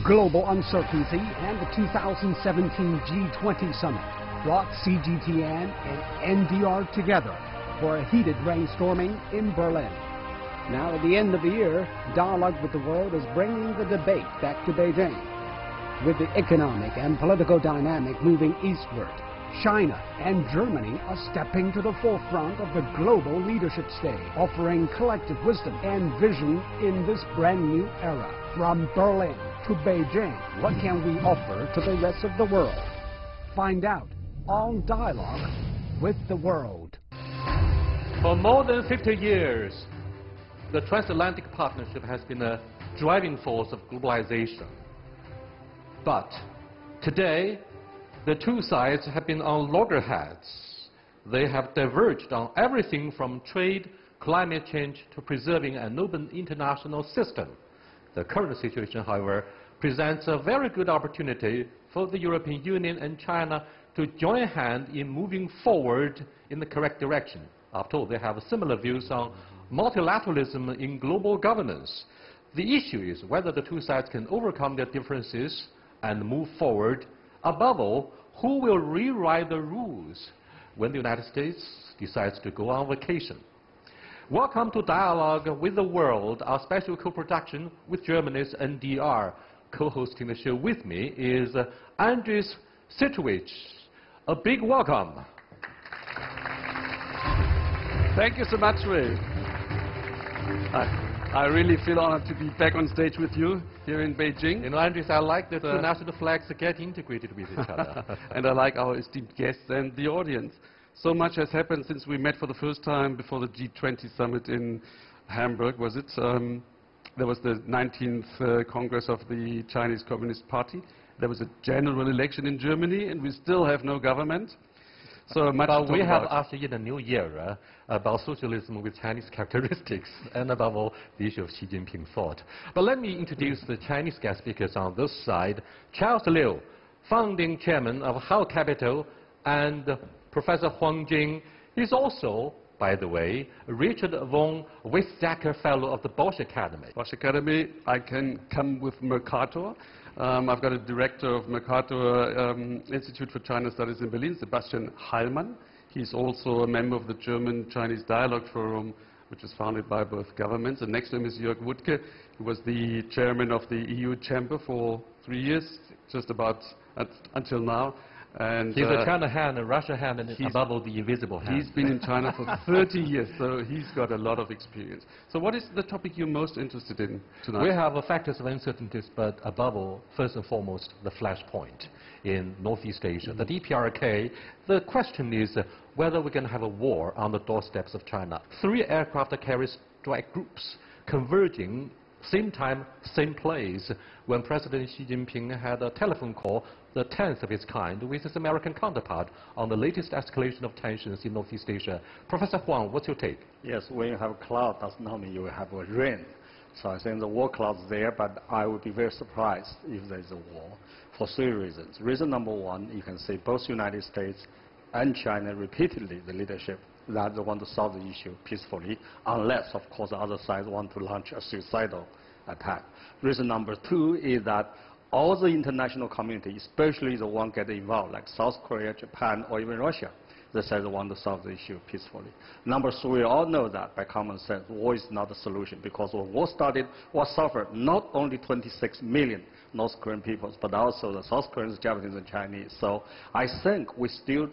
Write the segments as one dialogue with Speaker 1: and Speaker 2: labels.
Speaker 1: Global uncertainty and the 2017 G20 summit brought CGTN and NDR together for a heated brainstorming in Berlin. Now, at the end of the year, dialogue with the world is bringing the debate back to Beijing. With the economic and political dynamic moving eastward, China and Germany are stepping to the forefront of the global leadership stage, offering collective wisdom and vision in this brand new era. From Berlin to Beijing, what can we offer to the rest of the world? Find out on Dialogue with the World.
Speaker 2: For more than 50 years, the transatlantic partnership has been a driving force of globalization. But today, the two sides have been on loggerheads. They have diverged on everything from trade, climate change, to preserving an open international system. The current situation, however, presents a very good opportunity for the European Union and China to join hands in moving forward in the correct direction. After all, they have similar views on multilateralism in global governance. The issue is whether the two sides can overcome their differences and move forward. Above all, who will rewrite the rules when the United States decides to go on vacation? Welcome to Dialogue with the World, our special co-production with Germany's NDR. Co-hosting the show with me is Andres Sitrowicz. A big welcome.
Speaker 3: Thank you so much, Ray. I really feel honored to be back on stage with you here in Beijing.
Speaker 2: You know, Andres, I like that the national flags get integrated with each other.
Speaker 3: And I like our esteemed guests and the audience. So much has happened since we met for the first time before the G20 summit in Hamburg, was it? There was the 19th Congress of the Chinese Communist Party. There was a general election in Germany, and we still have no government. So much
Speaker 2: but we have
Speaker 3: about.
Speaker 2: ushered in a new era about socialism with Chinese characteristics, and above all, the issue of Xi Jinping thought. But let me introduce the Chinese guest speakers on this side. Charles Liu, founding chairman of How Capital, and Professor Huang Jing. He's also, by the way, Richard von Weizsäcker Fellow of the Bosch Academy.
Speaker 3: Bosch Academy, I can come with Mercator. I've got a director of Mercator Institute for China Studies in Berlin, Sebastian Heilmann. He's also a member of the German-Chinese Dialogue Forum, which is founded by both governments. And next to him is Jörg Wuttke, who was the chairman of the EU Chamber for 3 years, just about until now. And
Speaker 2: he's a China hand, a Russia hand, and above all, the invisible hand.
Speaker 3: He's been in China for 30 years, so he's got a lot of experience. So what is the topic you're most interested in tonight?
Speaker 2: We have factors of uncertainties, but above all, first and foremost, the flashpoint in Northeast Asia, the DPRK. The question is whether we're going to have a war on the doorsteps of China. 3 aircraft carrier strike groups converging same time, same place, when President Xi Jinping had a telephone call, the 10th of its kind, with his American counterpart on the latest escalation of tensions in Northeast Asia. Professor Huang, what's your take?
Speaker 4: Yes, when you have cloud, does not mean you will have a rain. So I think the war cloud is there, but I would be very surprised if there is a war for 3 reasons. Reason number 1, you can say both United States and China repeatedly, the leadership, that they want to solve the issue peacefully, unless, of course, the other side want to launch a suicidal attack. Reason number 2 is that all the international community, especially the one get involved, like South Korea, Japan, or even Russia, they say they want to solve the issue peacefully. Number 3, we all know that by common sense, war is not the solution, because when war started, war suffered not only 26 million North Korean peoples, but also the South Koreans, Japanese, and Chinese. So I think we still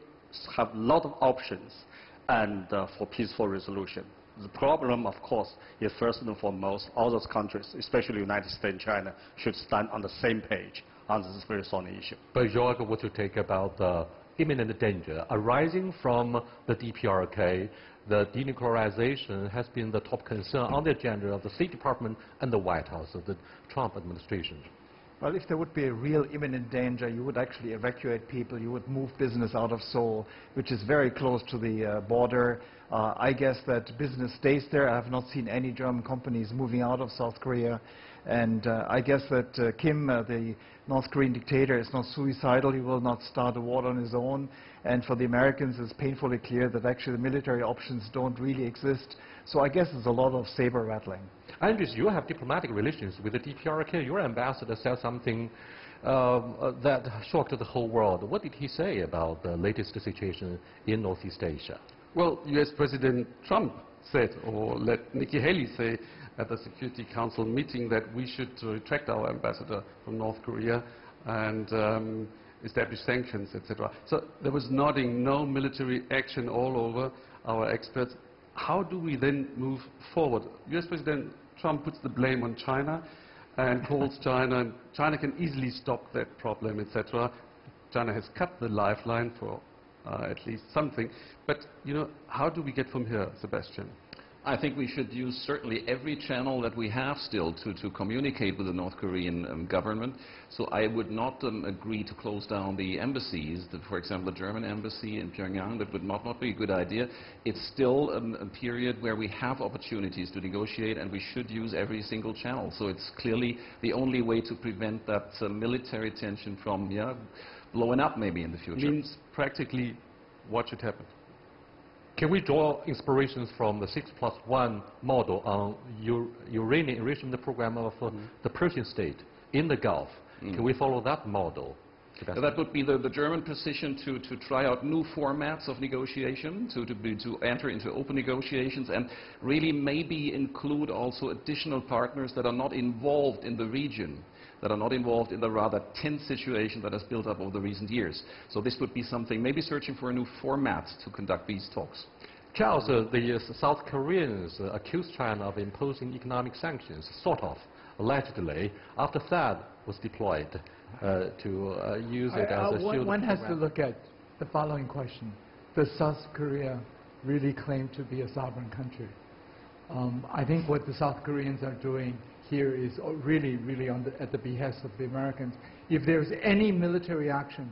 Speaker 4: have a lot of options and for peaceful resolution. The problem, of course, is first and foremost, all those countries, especially the United States and China, should stand on the same page on this very thorny issue.
Speaker 2: But Jörg, what's your take about the imminent danger arising from the DPRK? The denuclearization has been the top concern on the agenda of the State Department and the White House of the Trump administration.
Speaker 5: Well, if there would be a real imminent danger, you would actually evacuate people, you would move business out of Seoul, which is very close to the border. I guess that business stays there. I have not seen any German companies moving out of South Korea. And I guess that Kim, the North Korean dictator, is not suicidal. He will not start a war on his own. And for the Americans, it's painfully clear that actually the military options don't really exist. So I guess there's a lot of saber rattling.
Speaker 2: Andrews, you have diplomatic relations with the DPRK. Your ambassador said something that shocked the whole world. What did he say about the latest situation in Northeast Asia?
Speaker 3: Well, US President Trump said, or let Nikki Haley say at the Security Council meeting, that we should retract our ambassador from North Korea and establish sanctions, etc. So there was nodding, no military action all over. Our experts. How do we then move forward? US President Trump puts the blame on China and calls China, and China can easily stop that problem, etc. China has cut the lifeline for at least something. But, you know, how do we get from here, Sebastian?
Speaker 6: I think we should use certainly every channel that we have still to communicate with the North Korean government. So I would not agree to close down the embassies. For example, the German embassy in Pyongyang, that would not be a good idea. It's still a period where we have opportunities to negotiate, and we should use every single channel. So it's clearly the only way to prevent that military tension from blowing up maybe in the future.
Speaker 3: Means practically what should happen?
Speaker 2: Can we draw inspirations from the 6+1 model on uranium enrichment program of the Persian state in the Gulf? Can we follow that model?
Speaker 6: That would be the German position to try out new formats of negotiation, to enter into open negotiations, and really maybe include also additional partners that are not involved in the region, that are not involved in the rather tense situation that has built up over the recent years. So this would be something, maybe searching for a new format to conduct these talks.
Speaker 2: Charles, the South Koreans accused China of imposing economic sanctions, sort of, allegedly. After THAAD was deployed to use it as a shield.
Speaker 7: One has to look at the following question. Does South Korea really claim to be a sovereign country? I think what the South Koreans are doing here is really at the behest of the Americans. If there's any military action,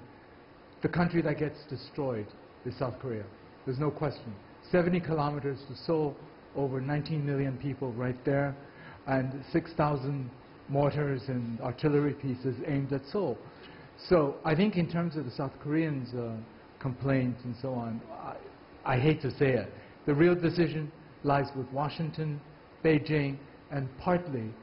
Speaker 7: the country that gets destroyed is South Korea. There's no question. 70 kilometers to Seoul, over 19 million people right there, and 6,000 mortars and artillery pieces aimed at Seoul. So I think in terms of the South Koreans' complaints and so on, I hate to say it, the real decision lies with Washington, Beijing, and partly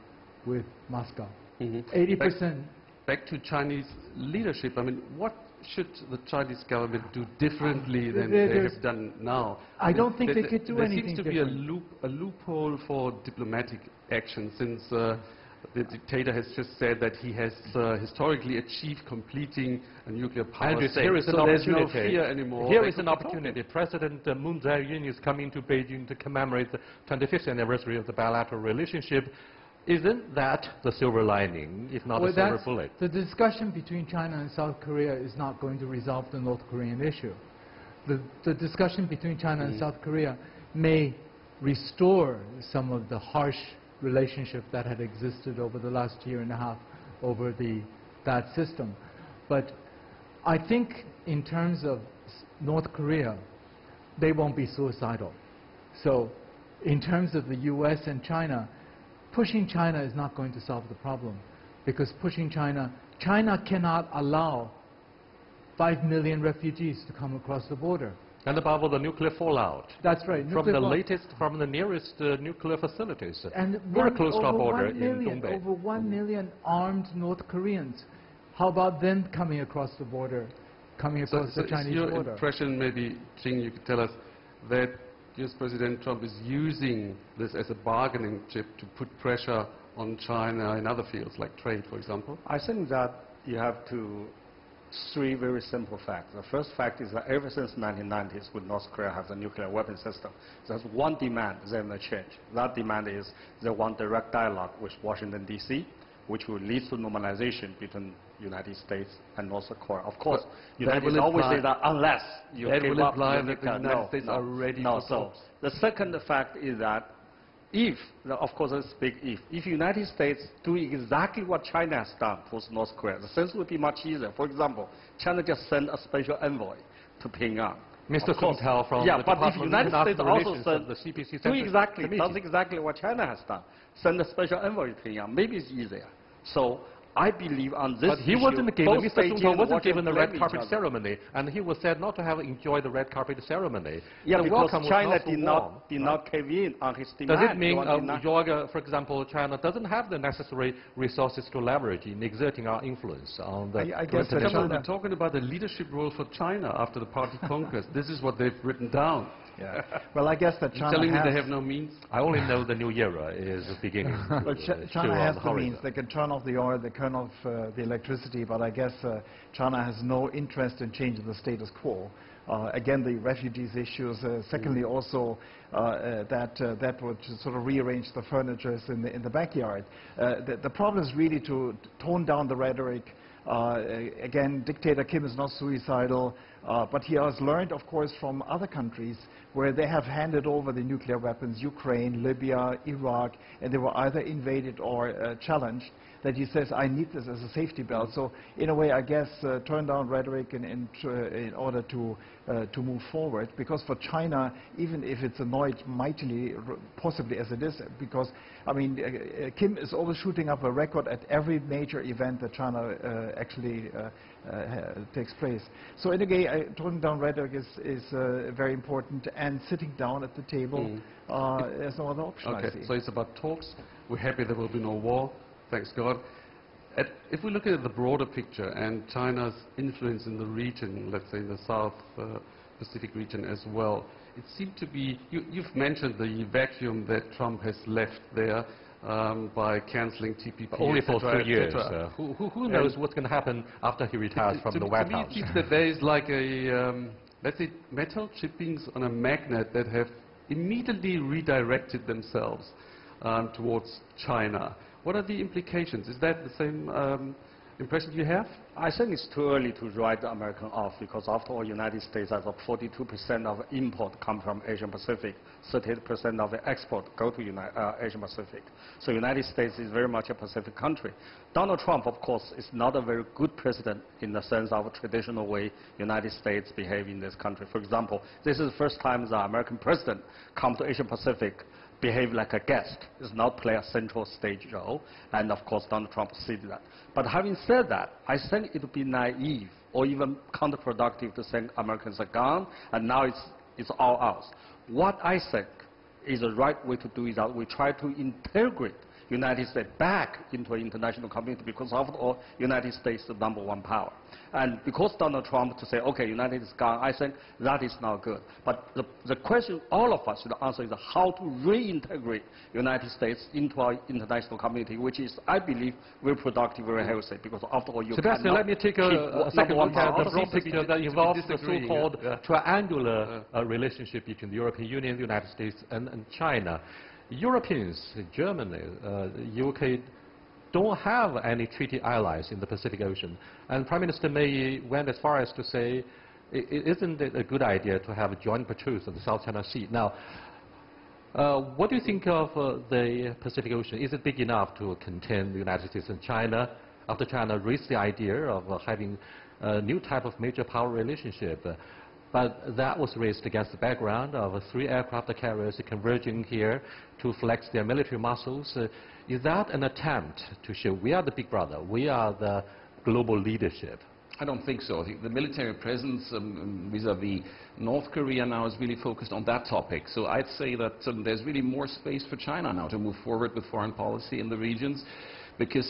Speaker 7: with Moscow. 80%.
Speaker 3: Back to Chinese leadership. I mean, what should the Chinese government do differently than they have done now?
Speaker 7: I don't think they could do anything
Speaker 3: different. There seems to be a loophole for diplomatic action, since the dictator has just said that he has historically achieved completing a nuclear power state.
Speaker 2: Here is an
Speaker 3: so there's
Speaker 2: opportunity.
Speaker 3: no fear anymore.
Speaker 2: Here is an opportunity. President Moon Jae-in is coming to Beijing to commemorate the 25th anniversary of the bilateral relationship. Isn't that the silver lining, if not a silver bullet?
Speaker 7: The discussion between China and South Korea is not going to resolve the North Korean issue. The discussion between China and South Korea may restore some of the harsh relationship that had existed over the last year and a half over that system. But I think in terms of North Korea, they won't be suicidal. So in terms of the US and China, pushing China is not going to solve the problem, because pushing China cannot allow 5 million refugees to come across the border.
Speaker 2: And above all, the nuclear fallout.
Speaker 7: That's right.
Speaker 2: From the nearest nuclear facilities.
Speaker 7: And
Speaker 2: very close to our border in Dongbei.
Speaker 7: Over 1 million armed North Koreans. How about them coming across the border, coming across the Chinese border?
Speaker 3: Your impression, maybe, Jing, you could tell us that US President Trump is using this as a bargaining chip to put pressure on China in other fields, like trade, for example?
Speaker 4: I think that you have three very simple facts. The first fact is that ever since the 1990s, when North Korea has a nuclear weapon system, there's one demand they may change. That demand is they want direct dialogue with Washington, D.C., which will lead to normalization between United States and North Korea. Of course, United States always say that unless you give up
Speaker 3: that the United States are ready for talks.
Speaker 4: The second fact is that if, of course it's big if United States do exactly what China has done towards North Korea, the sense would be much easier. For example, China just sent a special envoy to Pyongyang
Speaker 2: Mr. Sung from
Speaker 4: yeah,
Speaker 2: the
Speaker 4: but if
Speaker 2: Department of
Speaker 4: United States
Speaker 2: International
Speaker 4: also
Speaker 2: Relations
Speaker 4: send,
Speaker 2: of the CPC
Speaker 4: do
Speaker 2: Central
Speaker 4: exactly,
Speaker 2: Committee.
Speaker 4: does exactly what China has done, send a special envoy to Pyongyang, maybe it's easier. So I believe on this
Speaker 2: But he
Speaker 4: issue,
Speaker 2: wasn't given,
Speaker 4: both
Speaker 2: Mr.
Speaker 4: Beijing
Speaker 2: Sung
Speaker 4: and
Speaker 2: wasn't
Speaker 4: Washington
Speaker 2: given the red
Speaker 4: blame
Speaker 2: carpet
Speaker 4: each other.
Speaker 2: ceremony, and he was said not to have enjoyed the red carpet ceremony.
Speaker 4: Yeah,
Speaker 2: the
Speaker 4: because
Speaker 2: welcome was
Speaker 4: China
Speaker 2: not so
Speaker 4: did
Speaker 2: warm,
Speaker 4: not cave in on his demand.
Speaker 2: Does it mean,
Speaker 4: Jorge,
Speaker 2: for example, China doesn't have the necessary resources to leverage in exerting our influence on the
Speaker 5: I guess that
Speaker 3: Come on,
Speaker 5: China,
Speaker 3: we're talking about the leadership role for China after the Party Congress. This is what they've written down.
Speaker 5: yeah. Well, I guess that
Speaker 3: You're
Speaker 5: China
Speaker 3: telling me
Speaker 5: has,
Speaker 3: they have no means?
Speaker 2: I only know the new era is beginning.
Speaker 5: well,
Speaker 2: to
Speaker 5: China
Speaker 2: show
Speaker 5: has
Speaker 2: on
Speaker 5: the
Speaker 2: horizon.
Speaker 5: means. They can turn off the oil, they turn off the electricity, but I guess China has no interest in changing the status quo. Again, the refugees issues. Secondly, also that would sort of rearrange the furniture in the backyard. The problem is really to tone down the rhetoric. Again, dictator Kim is not suicidal, but he has learned, of course, from other countries where they have handed over the nuclear weapons, Ukraine, Libya, Iraq, and they were either invaded or challenged, that he says, I need this as a safety belt. So in a way, I guess, turn down rhetoric in order to move forward. Because for China, even if it's annoyed mightily, possibly as it is, because, I mean, Kim is always shooting up a record at every major event that China actually takes place. So in a way, toning down rhetoric is very important, and sitting down at the table, there's no other option,
Speaker 3: Okay,
Speaker 5: I see.
Speaker 3: so it's about talks. We're happy there will be no war, thanks God. If we look at the broader picture and China's influence in the region, let's say in the South Pacific region as well, it seemed to be, you've mentioned the vacuum that Trump has left there by canceling TPP.
Speaker 2: Only for 3 years.
Speaker 3: cetera.
Speaker 2: Who knows what's going to happen after he retires from the White House?
Speaker 3: To me, it seems that there is like a, let's say, metal chippings on a magnet that have immediately redirected themselves towards China. What are the implications? Is that the same impression you have?
Speaker 4: I think it's too early to write the American off, because after all, United States has 42% of import come from Asia Pacific, 38% of the export go to Asia Pacific. So United States is very much a Pacific country. Donald Trump, of course, is not a very good president in the sense of a traditional way United States behave in this country. For example, this is the first time the American president come to Asia Pacific behave like a guest, does not play a central stage role, and of course Donald Trump said that. But having said that, I think it would be naive or even counterproductive to think Americans are gone and now it's all ours. What I think is the right way to do is that we try to integrate United States back into an international community, because after all, United States is the #1 power. And because Donald Trump to say, okay, United States is gone, I think that is not good. But the question all of us should answer is how to reintegrate United States into our international community, which is, I believe, very productive, very healthy, because after all, you
Speaker 2: Sebastian, let me take a second look at the broad picture that involves the so-called triangular relationship between the European Union, the United States, and China. Europeans, Germany, UK, don't have any treaty allies in the Pacific Ocean. And Prime Minister May went as far as to say, isn't it a good idea to have a joint patrols of the South China Sea? Now, what do you think of the Pacific Ocean? Is it big enough to contain the United States and China? After China raised the idea of having a new type of major power relationship. But that was raised against the background of 3 aircraft carriers converging here to flex their military muscles. Is that an attempt to show we are the big brother, we are the global leadership?
Speaker 6: I don't think so. I think the military presence vis-à-vis North Korea now is really focused on that topic. So I'd say that there's really more space for China now to move forward with foreign policy in the regions, because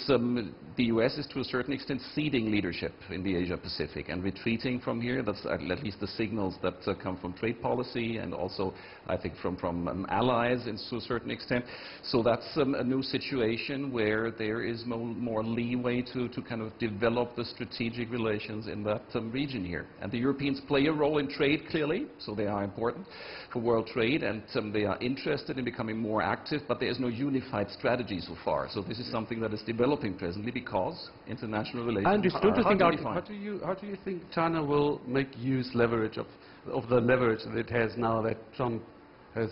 Speaker 6: the U.S. is to a certain extent ceding leadership in the Asia-Pacific and retreating from here. That's at least the signals that come from trade policy and also, I think, from allies to a certain extent. So that's a new situation where there is more leeway to kind of develop the strategic relations in that region here. And the Europeans play a role in trade, clearly, so they are important for world trade, and they are interested in becoming more active, but there is no unified strategy so far. So this is something that is developing presently because international relations
Speaker 3: How do you think China will make use leverage of the leverage that it has now that Trump has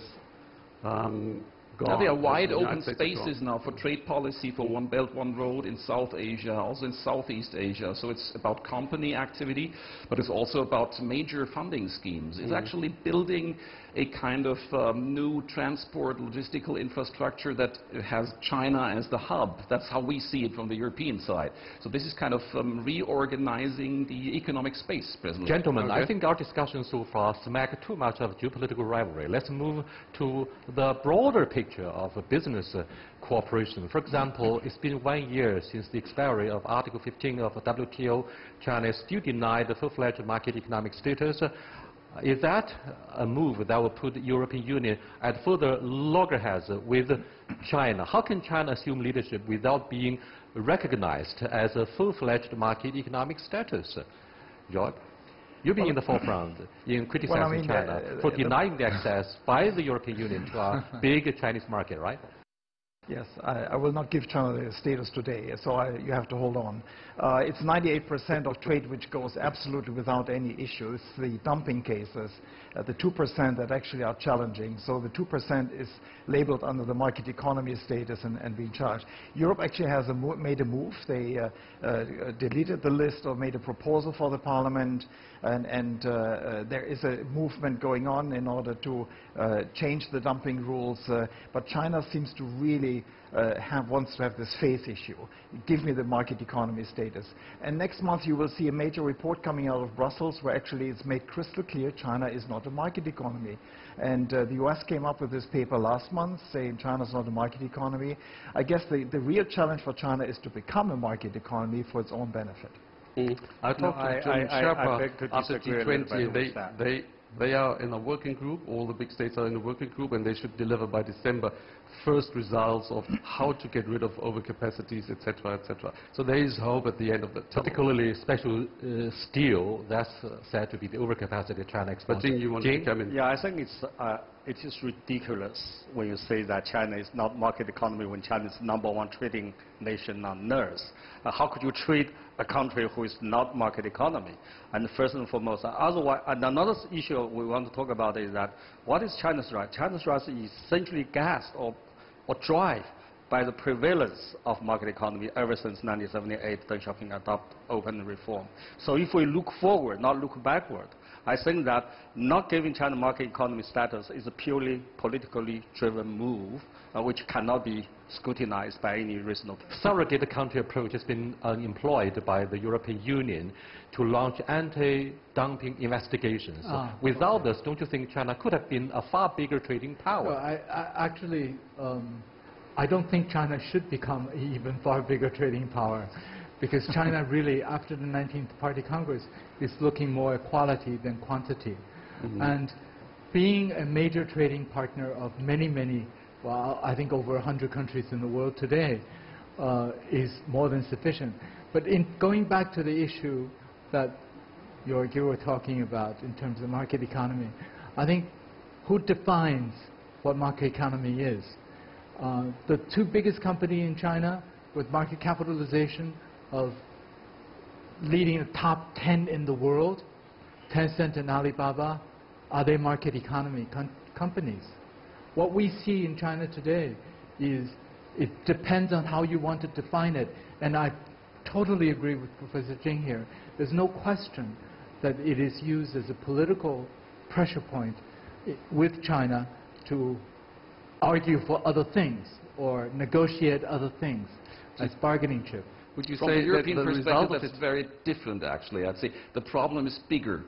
Speaker 3: gone.
Speaker 6: Now, there are wide
Speaker 3: The United
Speaker 6: open
Speaker 3: States are gone.
Speaker 6: spaces now for trade policy, for One Belt, One Road in South Asia, also in Southeast Asia. So it's about company activity, but it's also about major funding schemes. It's actually building a kind of new transport logistical infrastructure that has China as the hub. That's how we see it from the European side. So this is kind of reorganizing the economic space presently.
Speaker 2: Gentlemen, I think our discussion so far smack too much of geopolitical rivalry. Let's move to the broader picture of business cooperation. For example, it's been 1 year since the expiry of Article 15 of WTO. China is still denied the full-fledged market economic status. Is that a move that will put the European Union at further loggerheads with China? How can China assume leadership without being recognized as a full-fledged market economic status? George? You've been in the forefront in criticizing China for denying the access by the European Union to our big Chinese market, right?
Speaker 5: Yes, I will not give China the status today, so you have to hold on. It's 98% of trade which goes absolutely without any issues. The dumping cases, the 2% that actually are challenging. So the 2% is labeled under the market economy status and being charged. Europe actually has made a move. They deleted the list or made a proposal for the Parliament, and there is a movement going on in order to change the dumping rules. But China seems to really wants to have this faith issue. Give me the market economy status. And next month you will see a major report coming out of Brussels where actually it's made crystal clear China is not a market economy. And the US came up with this paper last month saying China's not a market economy. I guess the real challenge for China is to become a market economy for its own benefit.
Speaker 3: I talked to German Sherpa after G20. They are in a working group, all the big states are in a working group, and they should deliver by December first results of how to get rid of overcapacities, etc., etc. So there is hope at the end of the tunnel.
Speaker 2: Particularly special steel, that's said to be the overcapacity China exports.
Speaker 3: But Jing, you want to come in?
Speaker 4: Yeah, I think it is ridiculous when you say that China is not market economy when China is #1 trading nation on earth. How could you trade a country who is not market economy? And first and foremost, otherwise, and another issue we want to talk about is that what is China's right? China's right is essentially gassed or drive by the prevalence of market economy ever since 1978, Deng Xiaoping adopted open reform. So if we look forward, not look backward, I think that not giving China market economy status is a purely politically driven move, which cannot be scrutinized by any reasonable.
Speaker 2: Surrogate country approach has been employed by the European Union to launch anti-dumping investigations. Without this, don't you think China could have been a far bigger trading power?
Speaker 7: Well, I don't think China should become an even far bigger trading power, because China really, after the 19th Party Congress, is looking more at quality than quantity. And being a major trading partner of many, well, I think over 100 countries in the world today is more than sufficient. But in going back to the issue that you were talking about in terms of market economy, I think who defines what market economy is? The two biggest companies in China with market capitalization of leading the top 10 in the world, Tencent and Alibaba, are they market economy companies? What we see in China today is it depends on how you want to define it. And I totally agree with Professor Jing here. There's no question that it is used as a political pressure point with China to argue for other things or negotiate other things as bargaining chip.
Speaker 6: Would you say that the result of it's very different, actually? I'd say the problem is bigger,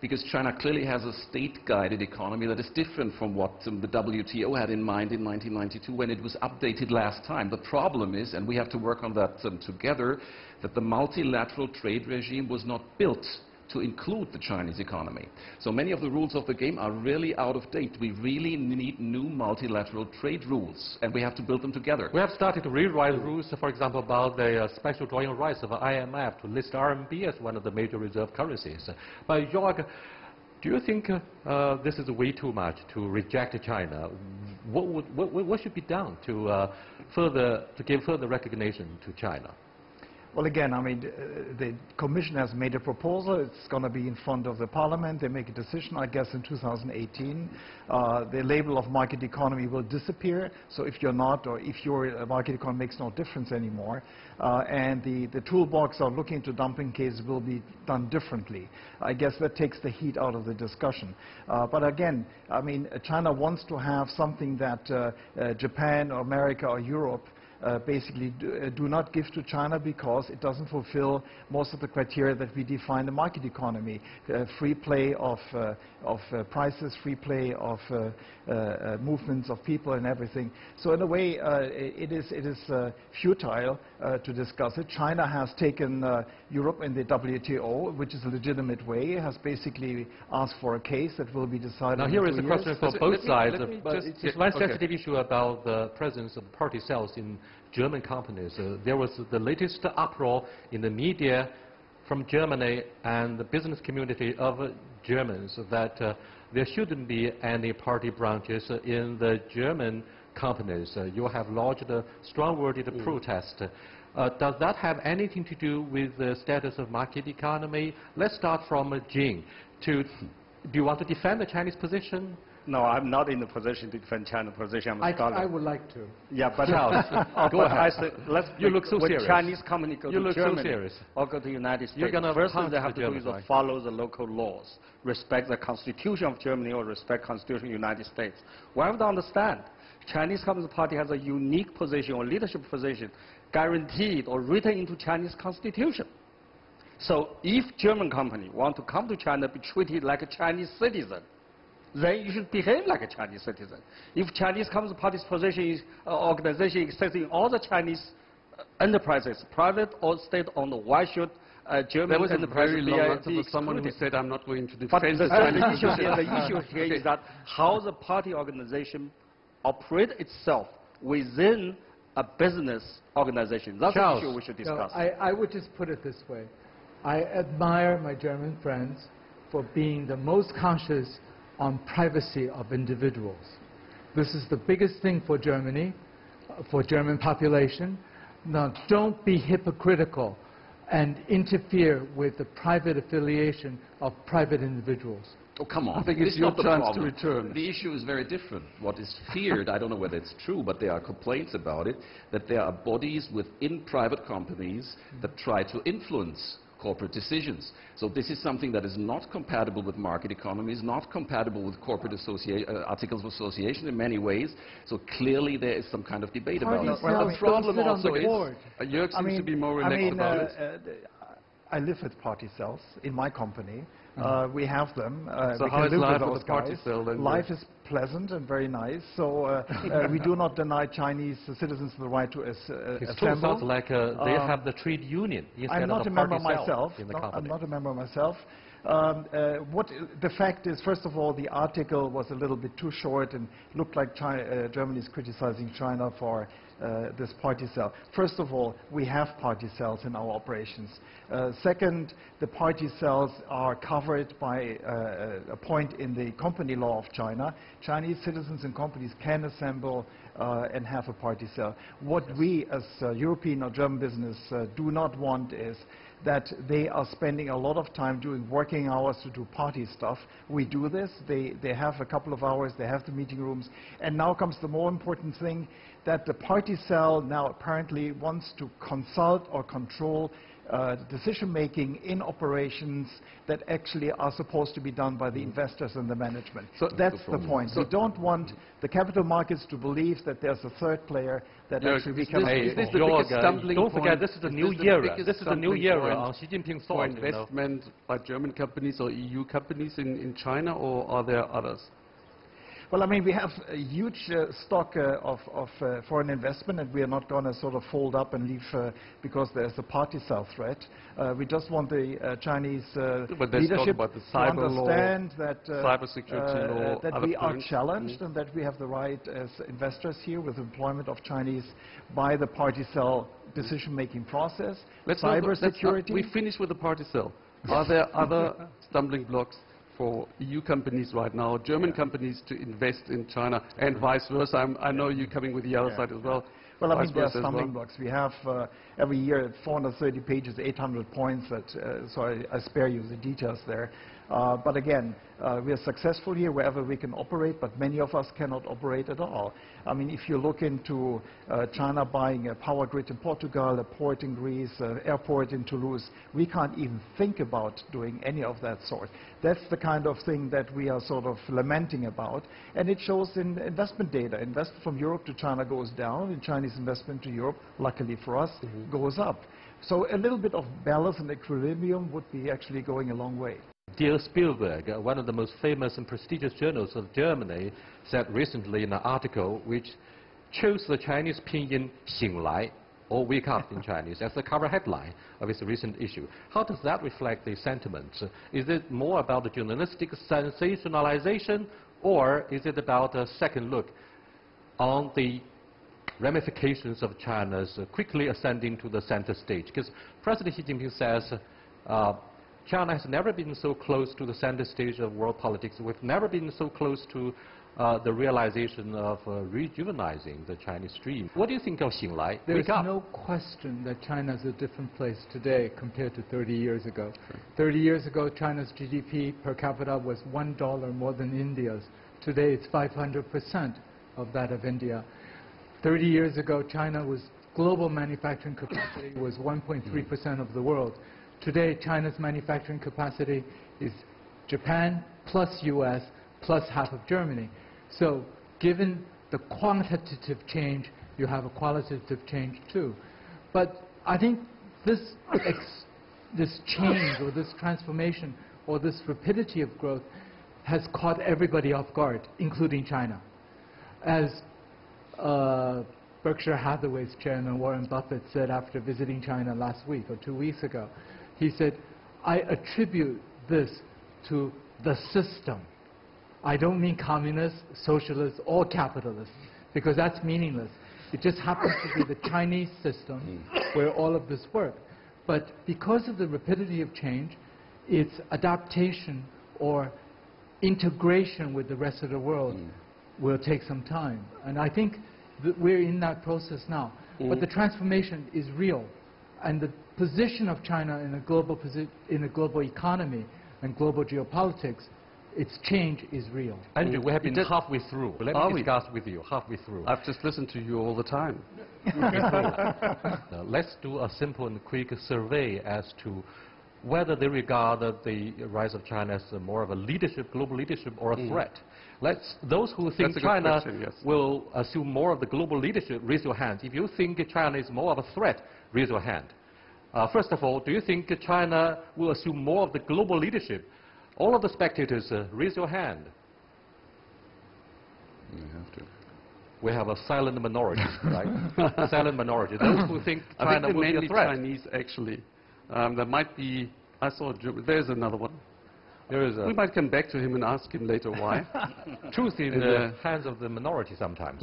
Speaker 6: because China clearly has a state-guided economy that is different from what the WTO had in mind in 1992 when it was updated last time. The problem is, and we have to work on that together, that the multilateral trade regime was not built to include the Chinese economy. So many of the rules of the game are really out of date. We really need new multilateral trade rules, and we have to build them together.
Speaker 2: We have started to rewrite rules, for example, about the special drawing rights of the IMF to list RMB as one of the major reserve currencies. But Jörg, do you think this is way too much to reject China? What should be done to give further recognition to China?
Speaker 5: Well, again, I mean, the Commission has made a proposal. It's going to be in front of the Parliament. They make a decision, I guess, in 2018. The label of market economy will disappear. So if you're not, or if your market economy makes no difference anymore. And the toolbox of looking into dumping cases will be done differently. I guess that takes the heat out of the discussion. But again, I mean, China wants to have something that Japan or America or Europe basically do not give to China because it doesn't fulfill most of the criteria that we define the market economy. Free play of prices, free play of movements of people and everything. So in a way, it is futile to discuss it. China has taken Europe in the WTO, which is a legitimate way. It has basically asked for a case that will be decided.
Speaker 2: Now
Speaker 5: in
Speaker 2: here
Speaker 5: 2
Speaker 2: is a
Speaker 5: years.
Speaker 2: question for both sides. But
Speaker 3: just-
Speaker 2: it's one
Speaker 3: okay.
Speaker 2: sensitive issue about the presence of party cells in German companies. There was the latest uproar in the media from Germany and the business community of Germans that there shouldn't be any party branches in the German companies. You have lodged a strong-worded protest. Does that have anything to do with the status of market economy? Let's start from Jing. Do you want to defend the Chinese position?
Speaker 4: No, I'm not in the position to defend China's position. I'm a scholar.
Speaker 7: I would like to.
Speaker 4: Yeah, but
Speaker 2: Go ahead.
Speaker 4: I say,
Speaker 2: You look so
Speaker 4: when
Speaker 2: serious.
Speaker 4: Chinese company go
Speaker 2: You
Speaker 4: to
Speaker 2: look so
Speaker 4: Germany
Speaker 2: serious.
Speaker 4: or go to the United
Speaker 2: You're
Speaker 4: States,
Speaker 2: gonna
Speaker 4: first thing
Speaker 2: pounce
Speaker 4: they have
Speaker 2: the
Speaker 4: to do is
Speaker 2: Germans, right?
Speaker 4: follow the local laws, respect the Constitution of Germany or respect Constitution of the United States. We have to understand, Chinese Communist Party has a unique position or leadership position guaranteed or written into Chinese Constitution. So if German company want to come to China, be treated like a Chinese citizen, then you should behave like a Chinese citizen. If Chinese Communist Party's position is organization exists in all the Chinese enterprises, private or state-owned, why should German
Speaker 3: There was a
Speaker 4: enterprises
Speaker 3: very
Speaker 4: be
Speaker 3: long answer for someone who
Speaker 4: excluded?
Speaker 3: said, I'm not going to
Speaker 4: But
Speaker 3: defend
Speaker 4: the
Speaker 3: the Chinese
Speaker 4: issue
Speaker 3: position.
Speaker 4: here, the issue here is that how the party organization operate itself within a business organization. That's
Speaker 2: Charles.
Speaker 4: the issue we should
Speaker 7: No,
Speaker 4: discuss.
Speaker 7: I would just put it this way. I admire my German friends for being the most conscious on privacy of individuals. This is the biggest thing for Germany, for German population. Now, don't be hypocritical and interfere with the private affiliation of private individuals.
Speaker 6: Oh, come on.
Speaker 3: I think
Speaker 6: This
Speaker 3: it's
Speaker 6: is
Speaker 3: your
Speaker 6: not the
Speaker 3: chance to
Speaker 6: problem.
Speaker 3: return.
Speaker 6: The issue is very different. What is feared, I don't know whether it's true, but there are complaints about it, that there are bodies within private companies that try to influence corporate decisions. So this is something that is not compatible with market economies, not compatible with corporate articles of association in many ways. So clearly there is some kind of debate about it.
Speaker 7: Well,
Speaker 6: The problem also is...
Speaker 3: Jörg seems to be more relaxed about it.
Speaker 5: I live with party cells in my company. We have them.
Speaker 3: So
Speaker 5: we
Speaker 3: how
Speaker 5: can
Speaker 3: is
Speaker 5: live
Speaker 3: life
Speaker 5: with
Speaker 3: with
Speaker 5: those
Speaker 3: a party
Speaker 5: guys.
Speaker 3: cell then?
Speaker 5: Life is pleasant and very nice. So we do not deny Chinese citizens the right to
Speaker 2: It
Speaker 5: assemble.
Speaker 2: sounds like they have the trade union instead
Speaker 5: I'm
Speaker 2: of
Speaker 5: not
Speaker 2: the
Speaker 5: a member
Speaker 2: party cell
Speaker 5: myself.
Speaker 2: in the
Speaker 5: No,
Speaker 2: company.
Speaker 5: I'm not a member myself. The fact is, first of all, the article was a little bit too short and looked like Germany is criticizing China for this party cell. First of all, we have party cells in our operations. Second, the party cells are covered by a point in the company law of China. Chinese citizens and companies can assemble and have a party cell. What we as European or German business do not want is that they are spending a lot of time doing working hours to do party stuff. We do this. They have a couple of hours. They have the meeting rooms. And now comes the more important thing, that the party cell now apparently wants to consult or control decision-making in operations that actually are supposed to be done by the investors and the management. So that's the point. We don't want the capital markets to believe that there's a third player that actually becomes...
Speaker 3: Is this the
Speaker 2: Jörg,
Speaker 3: biggest stumbling
Speaker 2: don't forget,
Speaker 3: point?
Speaker 2: this is the
Speaker 3: Is
Speaker 2: new
Speaker 3: this the
Speaker 2: era.
Speaker 3: biggest
Speaker 2: This is the new
Speaker 3: stumbling
Speaker 2: era
Speaker 3: point
Speaker 2: on Xi Jinping's
Speaker 3: for
Speaker 2: thought. You know.
Speaker 3: investment by German companies or EU companies in China, or are there others?
Speaker 5: Well, I mean, we have a huge stock of foreign investment, and we are not going to sort of fold up and leave because there's a party cell threat. We just want the Chinese
Speaker 3: But let's talk
Speaker 5: leadership
Speaker 3: about the
Speaker 5: to
Speaker 3: cyber law,
Speaker 5: understand that,
Speaker 3: cybersecurity law,
Speaker 5: that
Speaker 3: other
Speaker 5: we are
Speaker 3: points.
Speaker 5: challenged and that we have the right as investors here with employment of Chinese by the party cell decision-making process. Cybersecurity.
Speaker 3: We finish with the party cell. Are there other stumbling blocks for EU companies right now, German companies to invest in China, and vice versa? I know you're coming with the other side as well.
Speaker 5: Well, I mean, there are
Speaker 3: versa as
Speaker 5: stumbling
Speaker 3: well?
Speaker 5: blocks. We have every year 430 pages, 800 points, so I spare you the details there. But again, we are successful here wherever we can operate, but many of us cannot operate at all. I mean, if you look into China buying a power grid in Portugal, a port in Greece, an airport in Toulouse, we can't even think about doing any of that sort. That's the kind of thing that we are sort of lamenting about, and it shows in investment data. Investment from Europe to China goes down, and Chinese investment to Europe, luckily for us, goes up. So a little bit of balance and equilibrium would be actually going a long way.
Speaker 2: Dear Spielberg, one of the most famous and prestigious journals of Germany, said recently in an article which chose the Chinese pinyin 醒来, or wake up in Chinese, as the cover headline of its recent issue. How does that reflect the sentiment? Is it more about the journalistic sensationalization, or is it about a second look on the ramifications of China's quickly ascending to the center stage? Because President Xi Jinping says China has never been so close to the center stage of world politics. We've never been so close to the realization of rejuvenizing the Chinese dream. What do you think of 醒来?
Speaker 7: There's no question that China is a different place today compared to 30 years ago.
Speaker 3: Sure.
Speaker 7: 30 years ago, China's GDP per capita was $1 more than India's. Today, it's 500% of that of India. 30 years ago, China's global manufacturing capacity was 1.3% of the world. Today, China's manufacturing capacity is Japan plus US plus half of Germany. So given the quantitative change, you have a qualitative change too. But I think this change or this transformation or this rapidity of growth has caught everybody off guard, including China. As Berkshire Hathaway's chairman Warren Buffett said after visiting China last week or 2 weeks ago, he said, I attribute this to the system. I don't mean communists, socialists, or capitalists, because that's meaningless. It just happens to be the Chinese system where all of this works. But because of the rapidity of change, its adaptation or integration with the rest of the world will take some time. And I think that we're in that process now. But the transformation is real. And the position of China in a global economy and global geopolitics, its change is real.
Speaker 2: Andrew, we have been halfway through. Let me discuss with you halfway through.
Speaker 3: I've just listened to you all the time.
Speaker 2: Now, let's do a simple and quick survey as to whether they regard the rise of China as more of a leadership, global leadership, or a threat. Those who think China will assume more of the global leadership, raise your hand. If you think China is more of a threat, raise your hand. First of all, do you think China will assume more of the global leadership? All of the spectators, raise your hand.
Speaker 6: You have to.
Speaker 3: We have a silent minority, right? Silent minority. Those who think China will be a threat.
Speaker 5: Chinese, actually. There might be, I saw, there's another one.
Speaker 3: There is
Speaker 5: we might come back to him and ask him later why.
Speaker 3: Truth in the hands of the minority sometimes.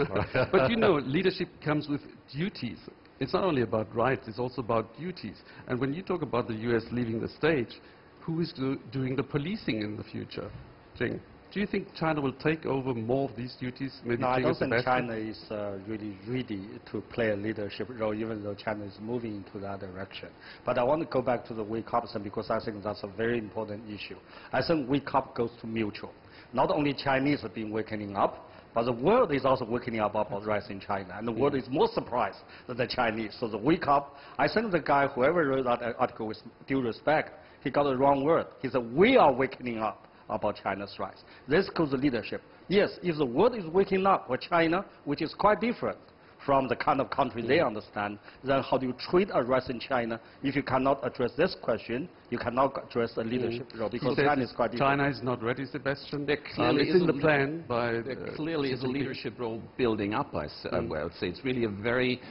Speaker 5: But you know, leadership comes with duties. It's not only about rights, it's also about duties. And when you talk about the US leaving the stage, who is doing the policing in the future? Jing, do you think China will take over more of these duties? Maybe
Speaker 4: no, I don't think China is really ready to play a leadership role, even though China is moving into that direction. But I want to go back to the wake up because I think that's a very important issue. I think wake up goes to mutual. Not only Chinese have been waking up, but the world is also waking up about the rise in China. And the world is more surprised than the Chinese. So the wake up, I think the guy, whoever wrote that article, with due respect, he got the wrong word. He said, we are waking up about China's rise. This goes to leadership. Yes, if the world is waking up for China, which is quite different from the kind of country they understand, then how do you treat a rise in China? If you cannot address this question, you cannot address the leadership role, because China is quite different.
Speaker 5: China is not ready, Sebastian.
Speaker 6: There clearly
Speaker 5: it's in the plan by...
Speaker 6: There clearly is a leadership role building up, I would say. It's really a very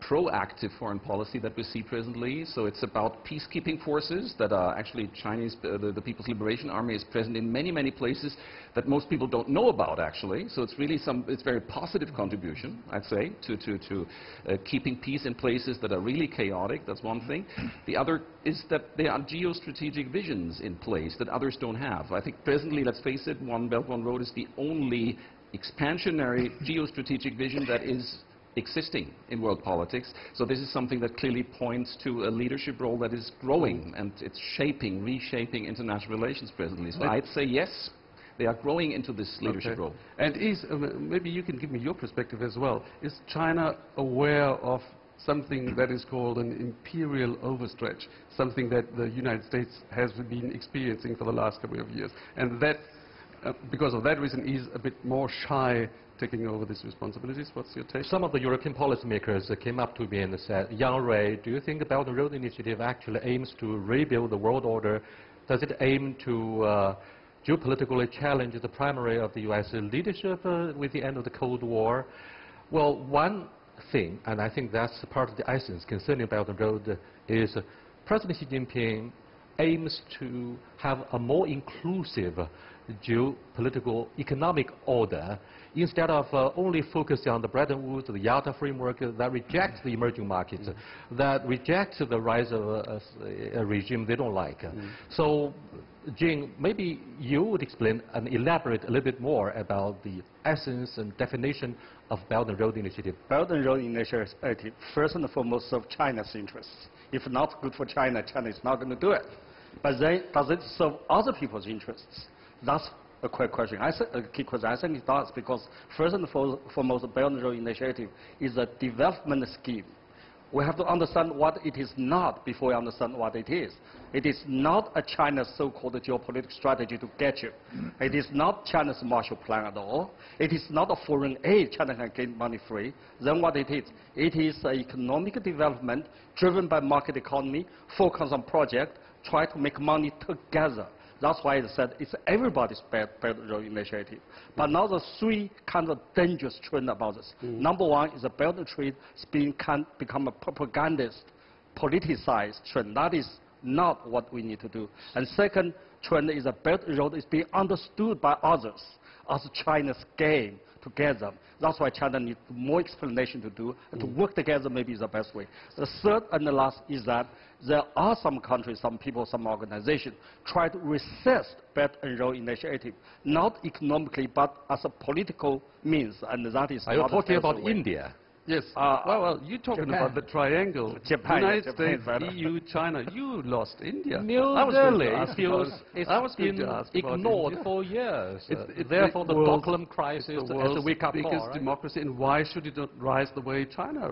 Speaker 6: proactive foreign policy that we see presently. So it's about peacekeeping forces that are actually Chinese, the People's Liberation Army is present in many, many places that most people don't know about, actually. So it's really it's very positive contribution, I'd say, to keeping peace in places that are really chaotic. That's one thing. The other is that there are geostrategic visions in place that others don't have. I think presently, let's face it, One Belt, One Road is the only expansionary geostrategic vision that is existing in world politics. So this is something that clearly points to a leadership role that is growing, and it's shaping, reshaping international relations presently. So I'd say yes, they are growing into this leadership role.
Speaker 3: And maybe you can give me your perspective as well. Is China aware of something that is called an imperial overstretch, something that the United States has been experiencing for the last couple of years, and that because of that reason is a bit more shy taking over these responsibilities? What's your take?
Speaker 2: Some of the European policymakers came up to me and said, Yang Rui, do you think the Belt and Road Initiative actually aims to rebuild the world order? Does it aim to geopolitically challenge the primary of the U.S. leadership with the end of the Cold War? Well, one thing, and I think that's part of the essence concerning Belt and Road, is President Xi Jinping aims to have a more inclusive geopolitical economic order instead of only focusing on the Bretton Woods, the Yalta framework that rejects the emerging markets, that rejects the rise of a regime they don't like. So, Jing, maybe you would explain and elaborate a little bit more about the essence and definition of Belt and Road Initiative.
Speaker 4: Belt and Road Initiative, first and foremost, serve China's interests. If not good for China, China is not going to do it. But then, does it serve other people's interests? That's a quick question. A key question. I think it does, because first and foremost, the Belt and Road Initiative is a development scheme. We have to understand what it is not before we understand what it is. It is not a China's so-called geopolitical strategy to get you. It is not China's Marshall Plan at all. It is not a foreign aid China can get money free. Then what it is an economic development driven by market economy, focus on project, try to make money together. That's why I said it's everybody's Belt and Road Initiative. But now there's three kind of dangerous trends about this. Number one is the Belt and Trade can become a propagandist, politicized trend. That is not what we need to do. And second trend is the Belt and Road is being understood by others as China's game together. That's why China needs more explanation to do, and to work together maybe is the best way. The third and the last is that there are some countries, some people, some organizations try to resist Belt and Road Initiative, not economically, but as a political means, and that is.
Speaker 2: Are you talking about India?
Speaker 3: Yes. Well, you're talking about the triangle.
Speaker 4: Japan,
Speaker 3: United States, EU, China. You lost India.
Speaker 2: New Delhi it's been ignored for years. Therefore, the Doklam crisis has a wake-up call.
Speaker 3: Biggest democracy, and why should it not rise the way China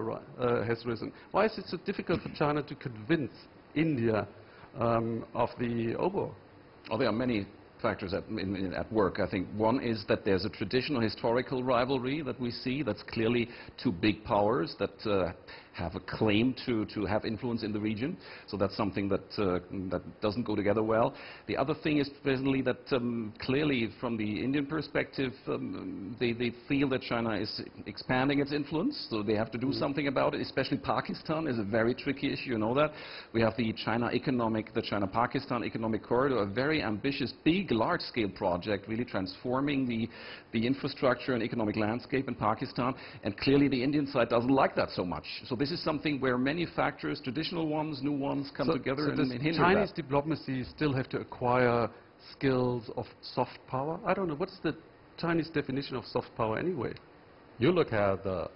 Speaker 3: has risen? Why is it so difficult for China to convince India of the OBO?
Speaker 6: Oh, there are many factors at work. I think one is that there's a traditional historical rivalry that we see that's clearly two big powers that have a claim to have influence in the region. So that's something that that doesn't go together well. The other thing is presently that clearly from the Indian perspective, they feel that China is expanding its influence, so they have to do something about it. Especially Pakistan is a very tricky issue, you know that. We have the China-Pakistan economic corridor, a very ambitious, big, large-scale project, really transforming the infrastructure and economic landscape in Pakistan. And clearly the Indian side doesn't like that so much. So this is something where many factors, traditional ones, new ones, come together and hinder
Speaker 3: Chinese
Speaker 6: that.
Speaker 3: diplomacy still have to acquire skills of soft power? I don't know. What's the Chinese definition of soft power anyway?
Speaker 2: You look at the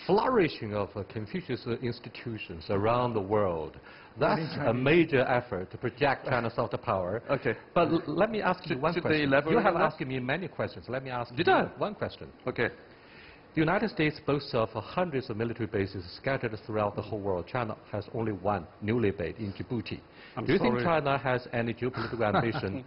Speaker 2: flourishing of Confucius institutions around the world. That's a major effort to project China's soft power.
Speaker 3: Okay.
Speaker 2: But let me ask you one question. You have asked me many questions. Let me ask you one question.
Speaker 3: Okay.
Speaker 2: The United States boasts of hundreds of military bases scattered throughout the whole world. China has only one, newly based in Djibouti. Do you think China has any geopolitical ambition?